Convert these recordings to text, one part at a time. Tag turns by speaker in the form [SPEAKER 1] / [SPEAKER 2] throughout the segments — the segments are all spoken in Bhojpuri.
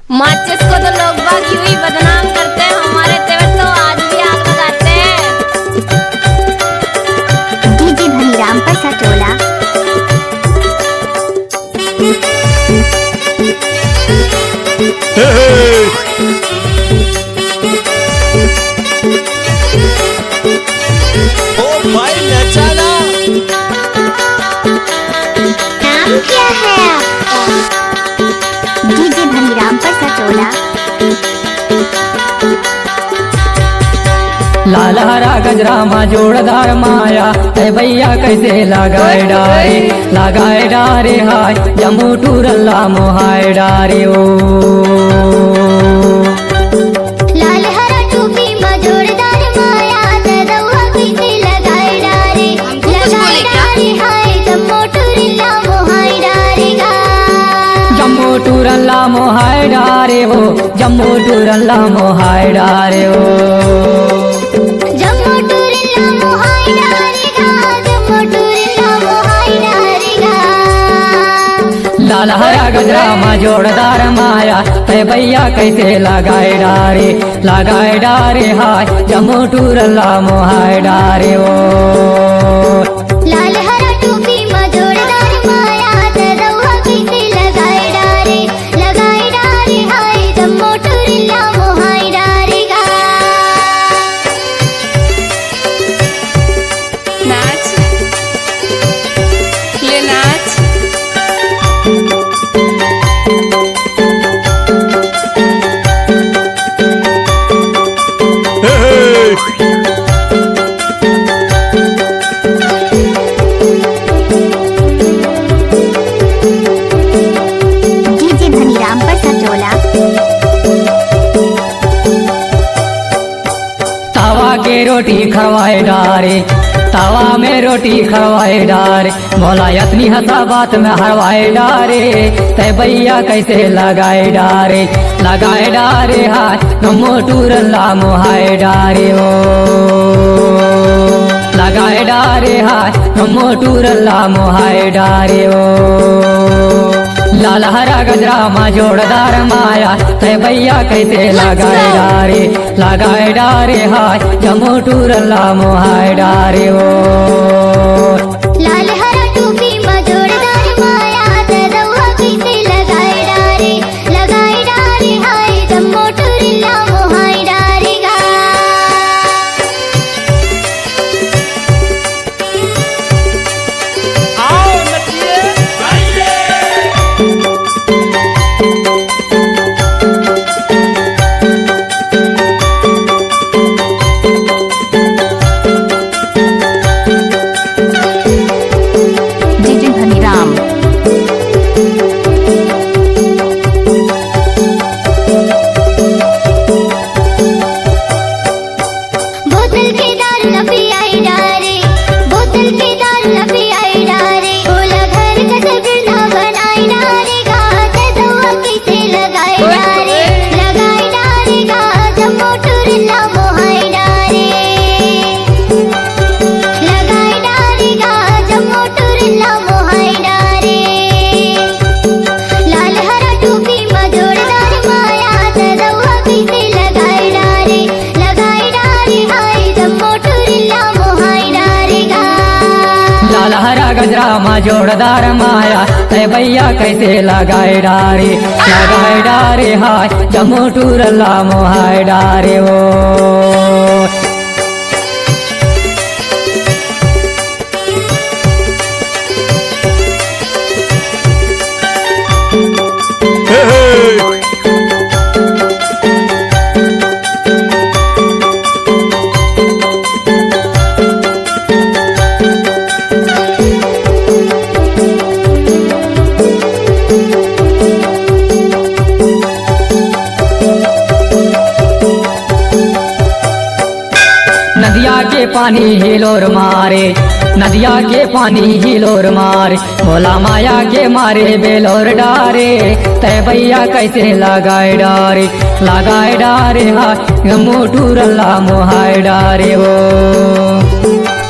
[SPEAKER 1] माचिस को तो लोग बाग यूं ही बदनाम करते हैं, हमारे तेवर तो आज भी आग लगाते हैं।
[SPEAKER 2] डीजे धनीराम पर सटोला।
[SPEAKER 3] ओ भाई नचाना।
[SPEAKER 2] नाम क्या है आपका? डीजे धनीराम पर सटोला।
[SPEAKER 4] लाल हरा गजरा मा जोड़दार माया है भैया कैसे लगाए डारे हाय जम्मू टूरल्ला मोहाय डारे ओ
[SPEAKER 2] लाल हरा टोपी मा जोड़दार माया दरवा कैसे लगाए डारे हाय जम्मू टूरल्ला मोहाय डारे गा।
[SPEAKER 4] जम्मू टूरल्ला मोहाय डारे हो जम्मू टूरल्ला मोहाय डारे हो लाल हरा गजरा मा जोड़दार माया है भैया कैसे लगाए डारे हाय जम्मू टूरल्ला मोहाय डारे ओ
[SPEAKER 2] लाल हरा टोपी मा जोड़दार माया दरवा कैसे लगाए डारे हाय जम्मू टूरल्ला मोहाय डारे गा।
[SPEAKER 1] नाच ले नाच।
[SPEAKER 2] डीजे धनीराम पर सटोला।
[SPEAKER 4] तावा के रोटी खवाए डारे तावा में रोटी खवाए डारे बोला इतनी हंसा बात में हरवाए डारे तय भैया कैसे लगाए डारे हाय जम्मू टूरल्ला मोहाय डारे ओ लगाए डारे हाय जम्मू टूरल्ला मोहाय डारे ओ लाल हरा गजरा मा जोड़दार माया तय भैया कैसे लगाए डारे हाय जम्मू टूरल्ला मोहाय डारे ओ
[SPEAKER 2] लाल हरा टोपी मा जोड़दार माया दरवा कैसे लगाए डारे हाय जम्मू टूरल्ला मोहाय डारे गा।
[SPEAKER 3] आओ नचिए।
[SPEAKER 5] डीजे धनीराम।
[SPEAKER 2] बोतल के दारू न पियाई डारे बोतल के दारू न पियाई डारे बोला घर का सब्र ना बनाई डारे गा दवा कैसे लगाए डारे गा जम्मू टूरल्ला मोहाय डारे लगाए डारे गा जम्मू टूरल्ला मोहाय डारे। लाल हरा टोपी मा जोड़दार माया दवा कैसे लगाए डारे हाय जम्मू टूरल्ला मोहाय डारे गा।
[SPEAKER 4] लाल हरा गजरा मा जोड़दार माया तय भैया कैसे लगाए डारे हाय जम्मू टूरल्ला मोहाय डारे ओ नदिया के पानी हिलोर मारे नदिया के पानी हिलोर मारे भोला माया के मारे बेलोर डारे तय भैया कैसे लगाए डारे हाय जम्मू टूरल्ला मोहाय डारे ओ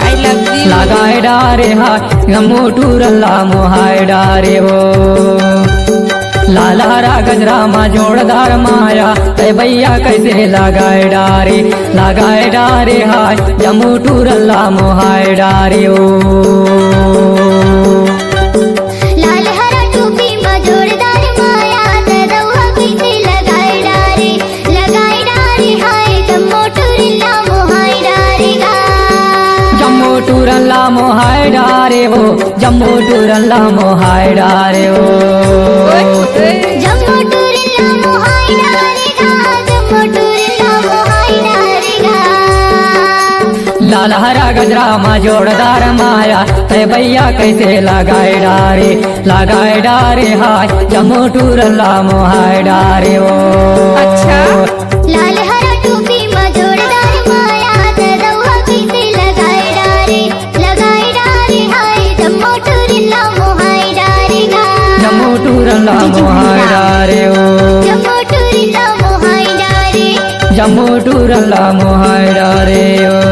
[SPEAKER 1] आई लव यू।
[SPEAKER 4] लगाए डारे हाय जम्मू टूरल्ला मोहाय डारे ओ लाल हरा गजरा मा जोड़दार माया ते भैया कैसे लगाए डारे हाय जम्मू टूरल्ला मोहाय डारे ओ
[SPEAKER 2] लाल हरा टोपी में जोरदार माया ते दौआ कैसे लगाए डारे हाय जम्मू टूरल्ला मोहाय डारे गा
[SPEAKER 4] जम्मू टूरल्ला मोहाय डारे हो जम्मू टूरल्ला मोहाय डारे हो
[SPEAKER 2] जम्मू टूरल्ला मोहाय डारे गा जम्मू टूरल्ला मोहाय डारे गा
[SPEAKER 4] लाल हरा गजरा मा जोड़दार माया ते भैया कैसे लगाए डारे हाय जम्मू टूरल्ला मोहाय डारे हो
[SPEAKER 1] अच्छा
[SPEAKER 2] लाल हरा टोपी में जोरदार माया ते दौआ कैसे लगाए डारे हाय जम्मू टूरल्ला मोहाय डारे गा
[SPEAKER 4] जम्मू टूरल्ला मोहाय डारे हो
[SPEAKER 2] जम्मू टूरल्ला मोहाय डारे
[SPEAKER 4] जम्मू टूरल्ला मोहाय डारे हो